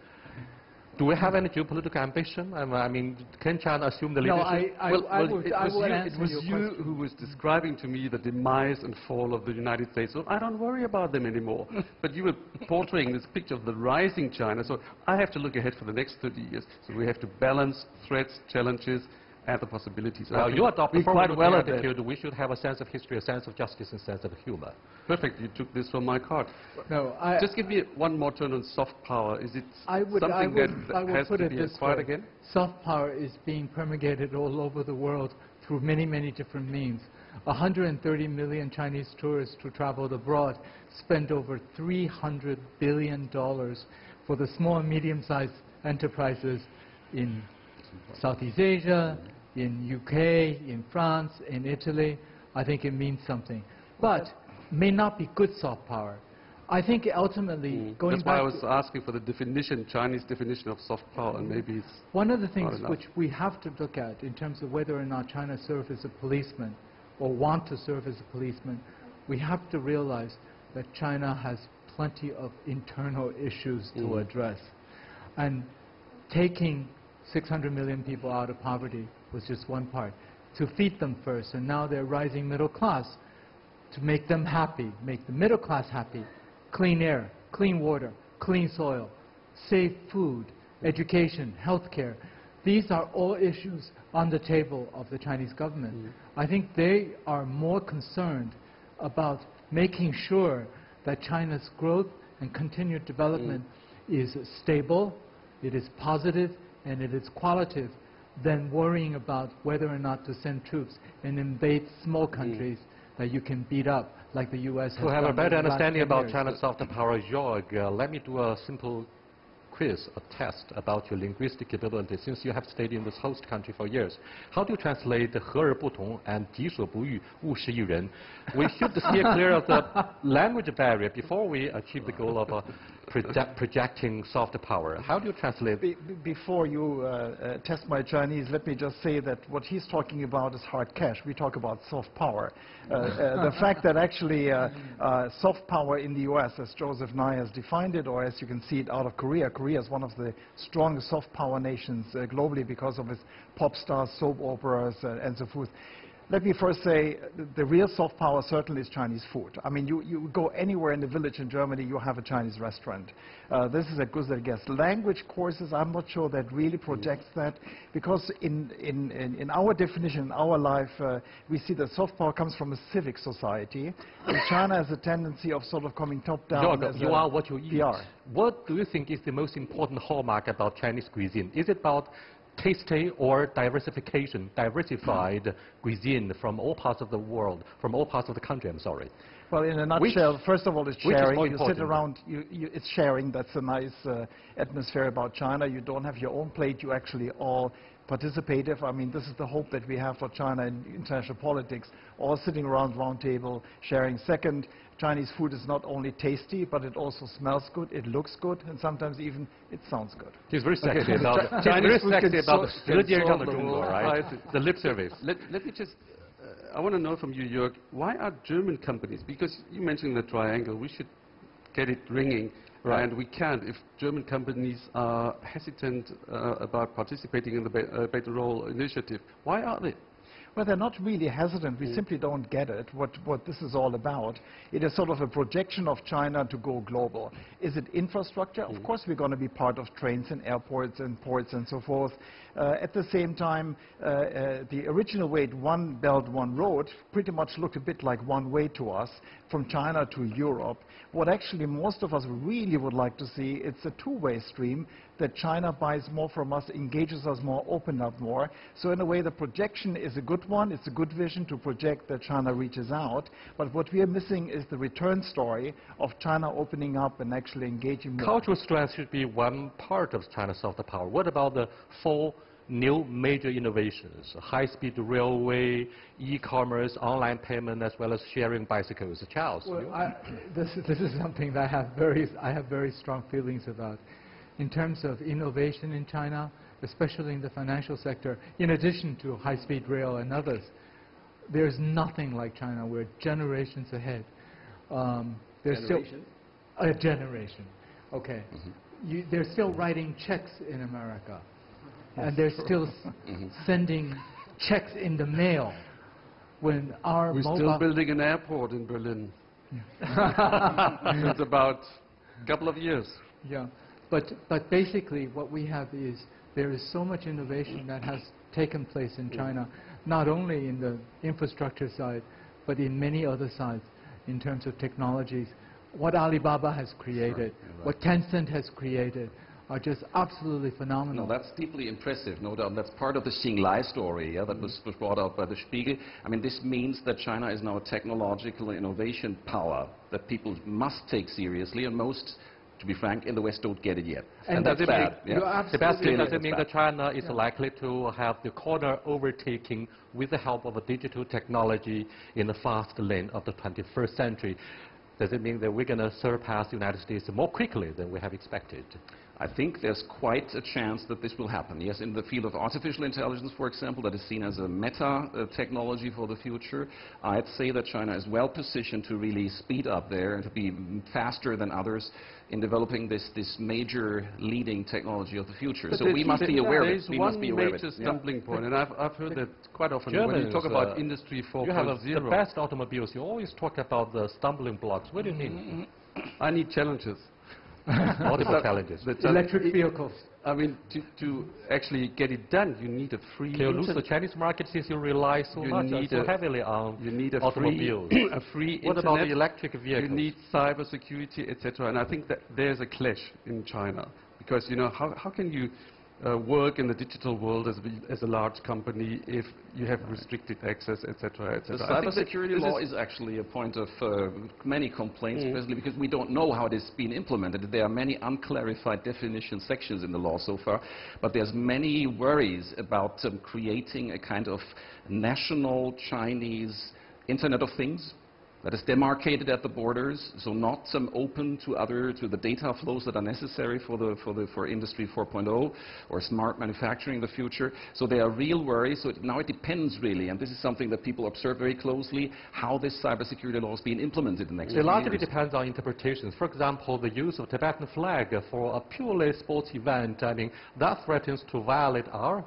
Speaker 2: Do we have any geopolitical ambition? I mean, can China assume the leadership?
Speaker 3: It was you who was describing to me the demise and fall of the United States. So I don't worry about them anymore. But you were portraying this picture of the rising China. So I have to look ahead for the next 30 years. So we have to balance threats, challenges, and the possibilities.
Speaker 2: Well, you adopt a forward-looking attitude. We should have a sense of history, a sense of justice, and a sense of humor.
Speaker 3: Perfect. You took this from my card.
Speaker 7: No,
Speaker 3: just give me one more turn on soft power. Is it something that has to be acquired again?
Speaker 7: Soft power is being promulgated all over the world through many, many different means. 130 million Chinese tourists who traveled abroad spent over $300 billion for the small and medium-sized enterprises in Southeast Asia, in UK, in France, in Italy, I think it means something. But may not be good soft power. I think ultimately going
Speaker 3: That's why
Speaker 7: back
Speaker 3: I was asking for the definition, Chinese definition of soft power, and maybe it's
Speaker 7: one of the things
Speaker 3: enough.
Speaker 7: which we have to look at in terms of whether or not China serves as a policeman or want to serve as a policeman, we have to realize that China has plenty of internal issues to address. And taking 600 million people out of poverty was just one part. To feed them first, and now they're rising middle class. To make them happy, make the middle class happy. Clean air, clean water, clean soil, safe food, education, healthcare. These are all issues on the table of the Chinese government. I think they are more concerned about making sure that China's growth and continued development is stable, it is positive, and it is qualitative, than worrying about whether or not to send troops and invade small countries that you can beat up, like the U.S. has
Speaker 2: To have a
Speaker 7: done
Speaker 2: better
Speaker 7: in the last
Speaker 2: understanding
Speaker 7: 10
Speaker 2: about
Speaker 7: years.
Speaker 2: China's soft power, Georg, let me do a simple quiz, a test about your linguistic ability, since you have stayed in this host country for years. How do you translate 和而不同 and 己所不欲，勿施于人? We should steer clear of the language barrier before we achieve the goal of projecting soft power. How do you translate?
Speaker 5: Before you test my Chinese, let me just say that what he's talking about is hard cash. We talk about soft power. The fact that actually soft power in the U.S., as Joseph Nye has defined it, or as you can see it out of Korea, Korea is one of the strongest soft power nations globally because of its pop stars, soap operas, and so forth. Let me first say the real soft power certainly is Chinese food. I mean, you go anywhere in the village in Germany, you have a Chinese restaurant. This is a good guess. Language courses, I'm not sure that really projects that, because in our definition, in our life, we see that soft power comes from a civic society. And China has a tendency of sort of coming top down.
Speaker 2: Georg, you are what you eat.
Speaker 5: PR.
Speaker 2: What do you think is the most important hallmark about Chinese cuisine? Is it about tasty or diversified cuisine from all parts of the world, from all parts of the country, I'm sorry?
Speaker 5: Well, in a nutshell, first of all, it's sharing. You sit
Speaker 2: important?
Speaker 5: around, it's sharing. That's a nice atmosphere about China. You don't have your own plate. You actually all participative. I mean, this is the hope that we have for China in international politics, all sitting around round table, sharing. Second, Chinese food is not only tasty, but it also smells good, it looks good, and sometimes even it sounds good.
Speaker 2: He's very sexy about
Speaker 3: Chinese food can solve
Speaker 2: the
Speaker 3: the whole
Speaker 2: right?
Speaker 3: crisis.
Speaker 2: The lip service.
Speaker 3: Let me just, I want to know from you, Jörg, why are German companies, because you mentioned the triangle, we should get it ringing,
Speaker 2: right.
Speaker 3: And we can't if German companies are hesitant about participating in the Belt and Roll initiative. Why are they?
Speaker 5: Well, they're not really hesitant. We simply don't get it, what this is all about. It is sort of a projection of China to go global. Is it infrastructure? Of course we're going to be part of trains and airports and ports and so forth. At the same time, the original way, one belt, one road, pretty much looked a bit like one way to us, from China to Europe. What actually most of us really would like to see, it's a two-way stream, that China buys more from us, engages us more, opens up more. So in a way, the projection is a good one. It's a good vision to project that China reaches out. But what we are missing is the return story of China opening up and actually engaging more.
Speaker 2: Cultural strength should be one part of China's soft power. What about the four new major innovations? High-speed railway, e-commerce, online payment, as well as sharing bicycles. Charles?
Speaker 7: Well, this is something that I have very strong feelings about. In terms of innovation in China, especially in the financial sector, in addition to high-speed rail and others, there's nothing like China. We're generations ahead. There's still a generation. Okay. They're still writing checks in America, and they're still sending checks in the mail. When our
Speaker 3: We're still building an airport in Berlin. It's about a couple of years.
Speaker 7: Yeah. But basically what we have is there is so much innovation that has taken place in China, not only in the infrastructure side, but in many other sides in terms of technologies. What Alibaba has created, what Tencent has created, are just absolutely phenomenal.
Speaker 6: No, that's deeply impressive, no doubt. That's part of the Xinglai story that was brought out by the Spiegel. I mean, this means that China is now a technological innovation power that people must take seriously, and most to be frank, in the West don't get it yet.
Speaker 2: And
Speaker 6: that's bad.
Speaker 2: Sebastian, does it mean
Speaker 6: bad.
Speaker 2: that China is likely to have the corner overtaking with the help of a digital technology in the fast lane of the 21st century? Does it mean that we're going to surpass the United States more quickly than we have expected?
Speaker 6: I think there's quite a chance that this will happen. Yes, in the field of artificial intelligence, for example, that is seen as a meta technology for the future, I'd say that China is well positioned to really speed up there and to be faster than others in developing this major leading technology of the future.
Speaker 3: But
Speaker 6: so we must be aware of it.
Speaker 3: There is one major stumbling point, and I've heard that quite often when you talk about Industry 4.0.
Speaker 2: You have the best automobiles. You always talk about the stumbling blocks. What do you mean?
Speaker 3: I need challenges.
Speaker 2: Multiple challenges.
Speaker 7: Electric vehicles.
Speaker 3: I mean, to actually get it done, you need a free.
Speaker 2: Can you lose the Chinese market since you rely so heavily on automobiles?
Speaker 3: A free
Speaker 2: What
Speaker 3: internet,
Speaker 2: about the electric vehicles?
Speaker 3: You need cyber security, etc. And I think that there's a clash in China because how can you work in the digital world as a large company if you have restricted access, etc., etc.
Speaker 6: The cybersecurity law is actually a point of many complaints, especially because we don't know how it is being implemented. There are many unclarified definition sections in the law so far, but there's many worries about creating a kind of national Chinese Internet of Things that is demarcated at the borders, so not open to the data flows that are necessary for Industry 4.0 or smart manufacturing in the future. So there are real worries. So now it depends really, and this is something that people observe very closely, how this cybersecurity law is being implemented in the next few years.
Speaker 2: It largely depends on interpretations. For example, the use of Tibetan flag for a purely sports event, I mean, that threatens to violate our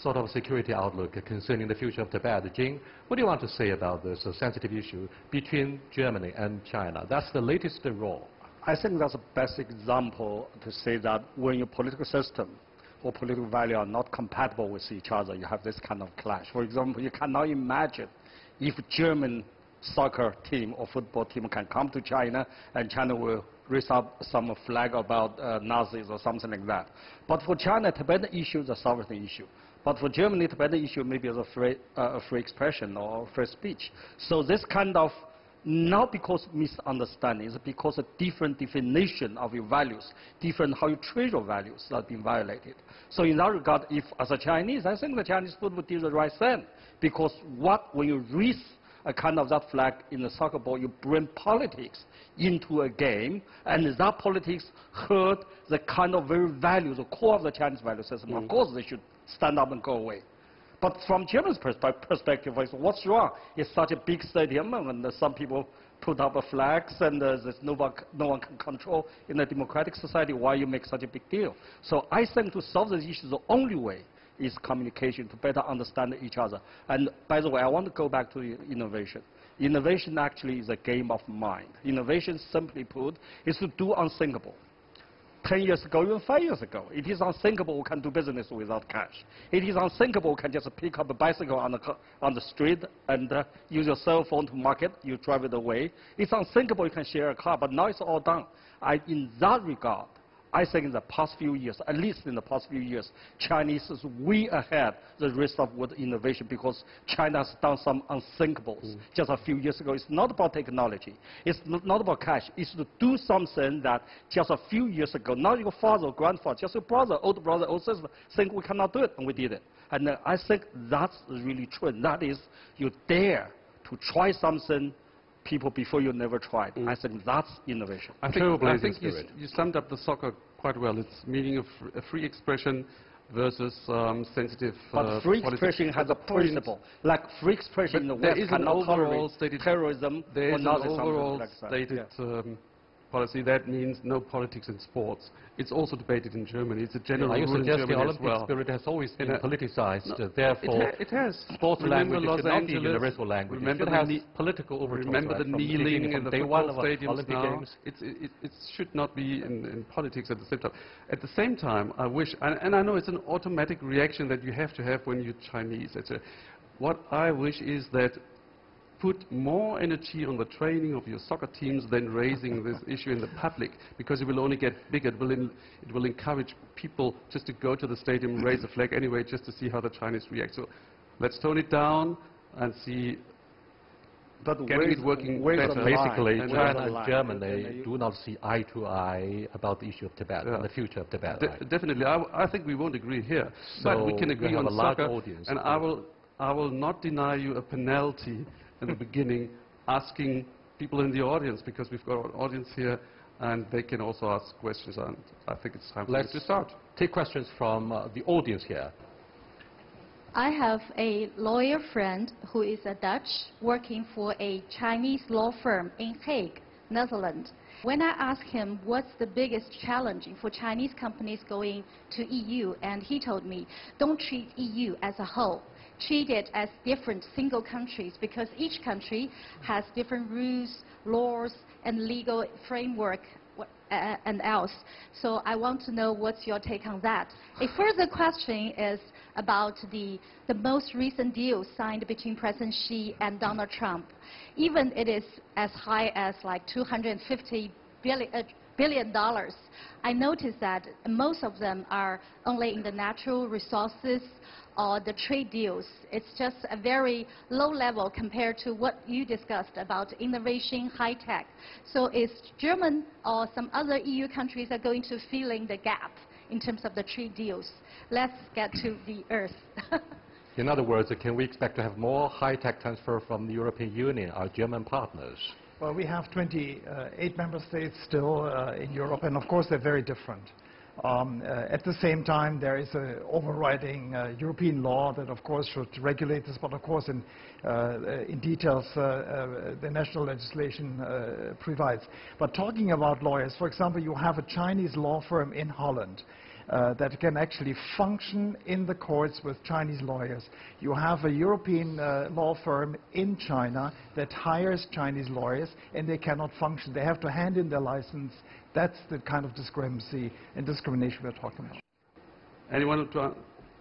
Speaker 2: sort of security outlook concerning the future of Tibet. Jing, what do you want to say about this sensitive issue between Germany and China? That's the latest law.
Speaker 4: I think that's the best example to say that when your political system or political value are not compatible with each other, you have this kind of clash. For example, you cannot imagine if German soccer team or football team can come to China and China will raise up some flag about Nazis or something like that. But for China, Tibetan issue is a sovereignty issue. But for Germany, Tibetan issue maybe is a free expression or free speech. So this kind of, not because misunderstanding, it's because a different definition of your values, different how you treat your values that have been violated. So in that regard, if as a Chinese, I think the Chinese football did the right thing. Because when you raise a kind of that flag in the soccer ball, you bring politics into a game, and that politics hurt the kind of very values, the core of the Chinese value system. Of course, they should stand up and go away. But from Germany's perspective, what's wrong? It's such a big stadium, and some people put up flags, and there's no one can control in a democratic society. Why you make such a big deal? So I think to solve this issue, the only way is communication, to better understand each other. And by the way, I want to go back to innovation. Innovation actually is a game of mind. Innovation, simply put, is to do unthinkable. 10 years ago, even 5 years ago, it is unthinkable we can do business without cash. It is unthinkable we can just pick up a bicycle on the street and use your cell phone to market, you drive it away. It's unthinkable you can share a car, but now it's all done. In that regard, I think in the past few years, at least in the past few years, Chinese is way ahead the rest of world innovation because China has done some unthinkables just a few years ago. It's not about technology. It's not about cash. It's to do something that just a few years ago, not your father or grandfather, just your brother, old sister, think we cannot do it, and we did it. And I think that's really true. And that is, you dare to try something people before you never tried. I think that's innovation.
Speaker 3: I think you summed up the soccer quite well. It's meaning of free expression versus sensitive
Speaker 4: But free expression has a principle. Like free expression in the West cannot tolerate terrorism or Nazism.
Speaker 3: Overall stated policy. That means no politics in sports. It's also debated in Germany. It's a general rule in Germany
Speaker 2: the Olympic spirit has always been politicized.
Speaker 3: No,
Speaker 2: therefore,
Speaker 3: it has.
Speaker 2: Sports language
Speaker 3: Los
Speaker 2: should not
Speaker 3: Angeles,
Speaker 2: be universal language.
Speaker 3: Remember
Speaker 2: it should have political overtones.
Speaker 3: Remember the kneeling in the football stadiums
Speaker 2: Olympic
Speaker 3: now.
Speaker 2: Games.
Speaker 3: It should not be in politics at the same time. At the same time, I wish, and I know it's an automatic reaction that you have to have when you're Chinese. What I wish is that put more energy on the training of your soccer teams than raising this issue in the public, because it will only get bigger. It will encourage people just to go to the stadium, raise a flag anyway, just to see how the Chinese react. So let's tone it down and see
Speaker 4: But
Speaker 3: getting it working better.
Speaker 2: Basically,
Speaker 3: And
Speaker 2: China and Germany do not see eye to eye about the issue of Tibet
Speaker 3: Yeah.
Speaker 2: and the future of Tibet. Right?
Speaker 3: Definitely. I think we won't agree here.
Speaker 2: So
Speaker 3: but we can
Speaker 2: you
Speaker 3: agree
Speaker 2: have
Speaker 3: on
Speaker 2: a large
Speaker 3: soccer.
Speaker 2: audience.
Speaker 3: And I will not deny you a penalty in the beginning, asking people in the audience, because we've got an audience here, and they can also ask questions. And I think it's time for us to start.
Speaker 2: Take questions from the audience here.
Speaker 8: I have a lawyer friend who is a Dutch working for a Chinese law firm in Hague, Netherlands. When I asked him what's the biggest challenge for Chinese companies going to EU, and he told me, don't treat EU as a whole. Treat it as different single countries, because each country has different rules, laws, and legal framework and else. So I want to know what's your take on that. A further question is about the most recent deal signed between President Xi and Donald Trump. Even it is as high as like $250 billion. I noticed that most of them are only in the natural resources or the trade deals. It's just a very low level compared to what you discussed about innovation, high-tech. So is German or some other EU countries are going to fill in the gap in terms of the trade deals? Let's get to the earth.
Speaker 2: In other words, can we expect to have more high-tech transfer from the European Union, our German partners?
Speaker 5: Well, we have 28 member states still in Europe, and of course they're very different. At the same time, there is an overriding European law that, of course, should regulate this, but of course, in details, the national legislation provides. But talking about lawyers, for example, you have a Chinese law firm in Holland that can actually function in the courts with Chinese lawyers. You have a European law firm in China that hires Chinese lawyers, and they cannot function. They have to hand in their license. That's the kind of discrepancy and discrimination we're talking about.
Speaker 3: Anyone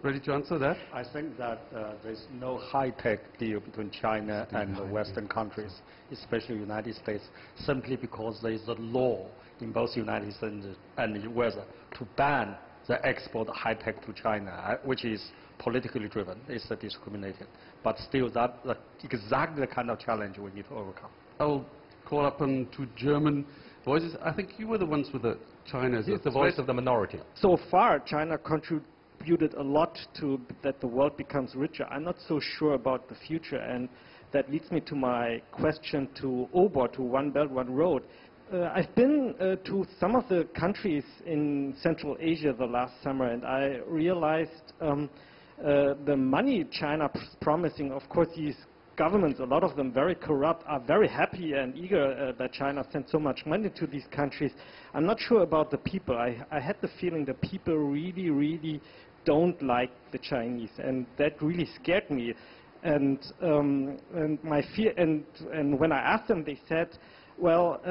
Speaker 3: ready to answer that?
Speaker 4: I think that there's no high-tech deal between China and the Western countries, especially the United States, simply because there is a law in both the United States and the US to ban the export of high-tech to China, which is politically driven. It's discriminated. But still, that's exactly the kind of challenge we need to overcome.
Speaker 3: I'll call upon two German voices. I think you were the ones with the China.
Speaker 2: It's the voice of the minority.
Speaker 9: So far, China contributed a lot to that the world becomes richer. I'm not so sure about the future, and that leads me to my question to OBOR, to One Belt, One Road. I've been to some of the countries in Central Asia the last summer, and I realized the money China is promising, of course, these governments, a lot of them very corrupt, are very happy and eager that China sends so much money to these countries. I'm not sure about the people. I had the feeling the people really, really don't like the Chinese, and that really scared me. And my fear, and when I asked them, they said, well,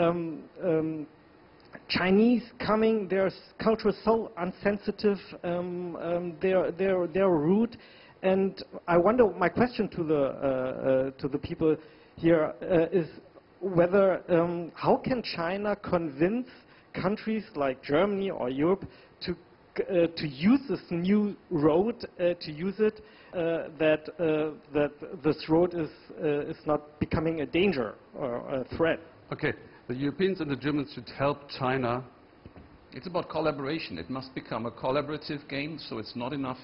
Speaker 9: Chinese coming, their culture is so insensitive, they're rude, and I wonder. My question to the people here is whether how can China convince countries like Germany or Europe to use this new road, to use it, that this road is not becoming a danger or a threat.
Speaker 3: Okay, the Europeans and the Germans should help China.
Speaker 6: It's about collaboration. It must become a collaborative game, so it's not enough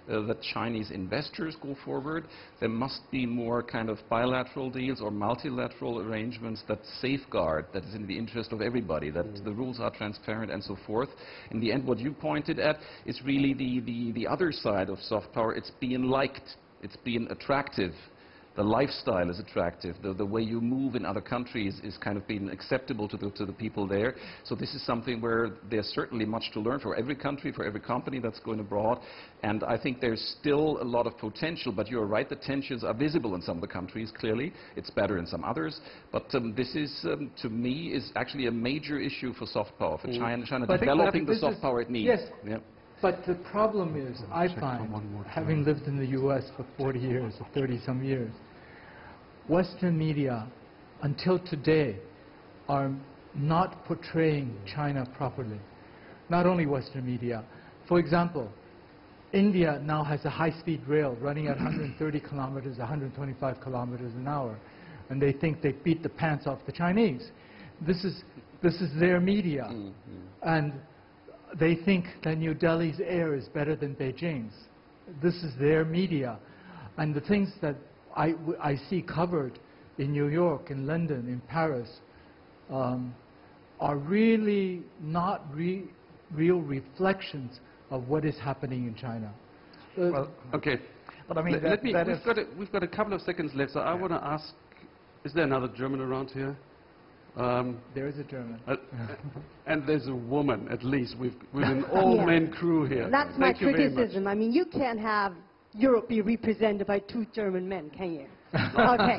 Speaker 6: that Chinese investors go forward. There must be more kind of bilateral deals or multilateral arrangements that safeguard that is in the interest of everybody, that the rules are transparent and so forth. In the end, what you pointed at is really the other side of soft power. It's being liked. It's being attractive. The lifestyle is attractive. The way you move in other countries is kind of being acceptable to the people there. So this is something where there's certainly much to learn for every country, for every company that's going abroad. And I think there's still a lot of potential. But you're right, the tensions are visible in some of the countries, clearly. It's better in some others. But this is, to me, is actually a major issue for soft power, for China developing the soft power it needs.
Speaker 7: Yes.
Speaker 6: Yeah.
Speaker 7: But the problem is, I find, having lived in the U.S. for 40 years, or 30-some years, Western media, until today, are not portraying China properly. Not only Western media. For example, India now has a high-speed rail running at 130 kilometers, 125 kilometers an hour. and they think they beat the pants off the Chinese. This is their media. And they think that New Delhi's air is better than Beijing's. This is their media. And the things that I see covered in New York, in London, in Paris, are really not real reflections of what is happening in China.
Speaker 3: Well, okay.
Speaker 5: But I mean,
Speaker 3: we've got a couple of seconds left, so I want to ask, is there another German around here?
Speaker 7: There is a German.
Speaker 3: And there's a woman, at least, with an all-men crew here.
Speaker 10: That's my criticism. I mean, you can't have Europe be represented by 2 German men, can you? Okay.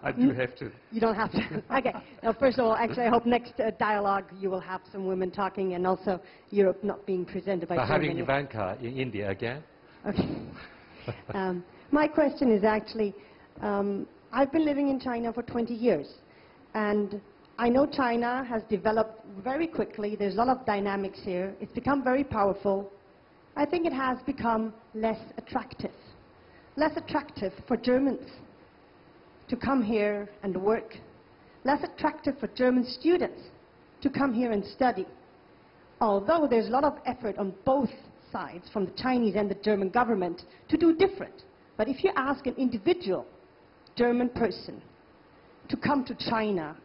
Speaker 3: I do have to.
Speaker 10: You don't have to. Okay. Now, first of all, actually, I hope next dialogue you will have some women talking, and also Europe not being presented by Germany.
Speaker 2: Having Ivanka in India again?
Speaker 10: Okay. My question is actually, I've been living in China for 20 years, and I know China has developed very quickly. There's a lot of dynamics here. It's become very powerful. I think it has become less attractive for Germans to come here and work, less attractive for German students to come here and study. Although there's a lot of effort on both sides, from the Chinese and the German government, to do different. But if you ask an individual German person to come to China,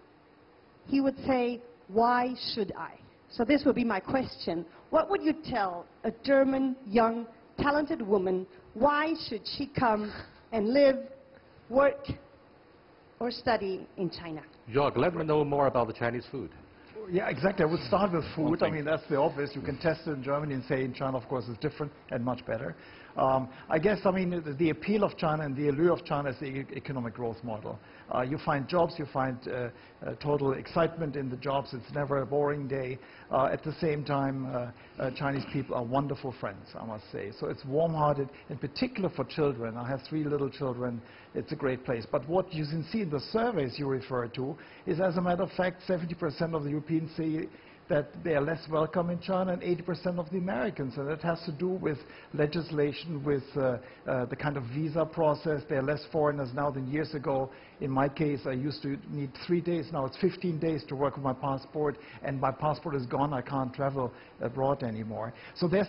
Speaker 10: he would say, why should I? So this would be my question. What would you tell a German, young, talented woman, why should she come and live, work, or study in China?
Speaker 2: Jörg, let me know more about the Chinese food.
Speaker 5: Yeah, exactly. I would start with food. I mean, that's the obvious. You can test it in Germany and say in China, of course, is different and much better. I guess, I mean, the appeal of China and the allure of China is the economic growth model. You find jobs, you find total excitement in the jobs. It's never a boring day. At the same time, Chinese people are wonderful friends, I must say. So it's warm-hearted, in particular for children. I have 3 little children. It's a great place. But what you can see in the surveys you refer to is, as a matter of fact, 70% of the Europeans say that they are less welcome in China, and 80% of the Americans. And that has to do with legislation, with the kind of visa process. There are less foreigners now than years ago. In my case, I used to need 3 days. Now it's 15 days to work with my passport, and my passport is gone. I can't travel abroad anymore. So there's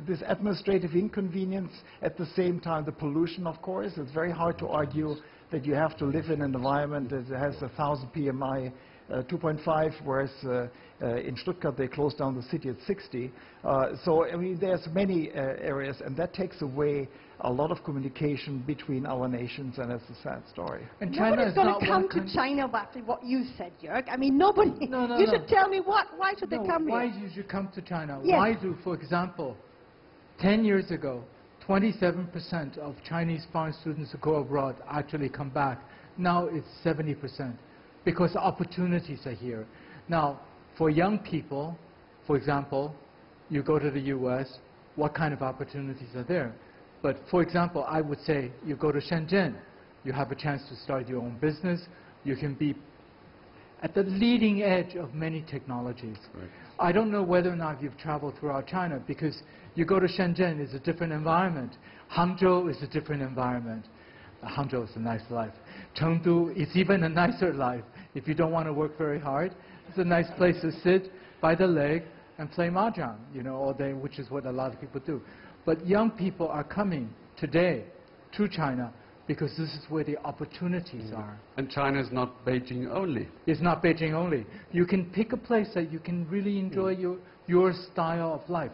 Speaker 5: this administrative inconvenience. At the same time, the pollution, of course. It's very hard to argue that you have to live in an environment that has 1,000 PMI 2.5, whereas in Stuttgart they closed down the city at 60. So I mean, there's many areas, and that takes away a lot of communication between our nations, and it's a sad story.
Speaker 10: And nobody's going to come to China after what you said, Jörg. I mean, nobody.
Speaker 7: No,
Speaker 10: you should tell me why should they come
Speaker 7: why
Speaker 10: here?
Speaker 7: Why you should come to China?
Speaker 10: Yes.
Speaker 7: Why do, for example, 10 years ago, 27% of Chinese foreign students who go abroad actually come back. Now it's 70%. Because opportunities are here. Now, for young people, for example, you go to the US, what kind of opportunities are there? But for example, I would say you go to Shenzhen, you have a chance to start your own business, you can be at the leading edge of many technologies. Right. I don't know whether or not you've traveled throughout China, because you go to Shenzhen, it's a different environment. Hangzhou is a different environment. Hangzhou is a nice life. Chengdu is even a nicer life. If you don't want to work very hard, it's a nice place to sit by the lake and play mahjong, you know, all day, which is what a lot of people do. But young people are coming today to China because this is where the opportunities are.
Speaker 3: And China is not Beijing only.
Speaker 7: It's not Beijing only. You can pick a place that you can really enjoy your style of life.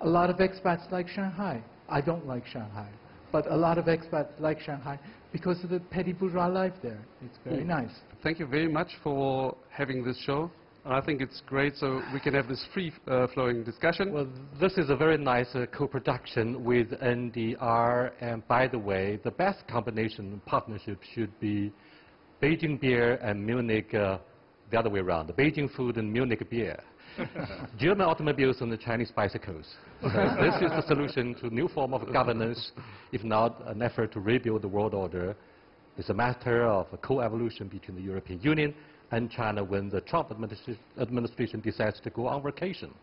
Speaker 7: A lot of expats like Shanghai. I don't like Shanghai. But a lot of expats like Shanghai because of the petty bourgeois life there. It's very nice.
Speaker 3: Thank you very much for having this show. I think it's great, so we can have this free-flowing discussion.
Speaker 2: Well, this is a very nice co-production with NDR. And by the way, the best combination partnership should be Beijing beer and Munich, the other way around, the Beijing food and Munich beer. German automobiles and the Chinese bicycles. This is the solution to a new form of governance, if not an effort to rebuild the world order. It's a matter of a co-evolution between the European Union and China when the Trump administration decides to go on vacation.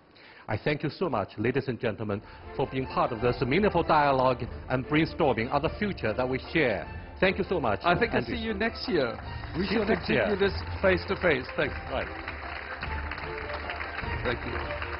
Speaker 2: I thank you so much, ladies and gentlemen, for being part of this meaningful dialogue and brainstorming on the future that we share. Thank you so much.
Speaker 3: I think I'll
Speaker 2: Andrew.
Speaker 3: see you next year. We
Speaker 2: See you
Speaker 3: should
Speaker 2: next year.
Speaker 3: continue this face to face. Thanks.
Speaker 2: Right.
Speaker 3: Thank you.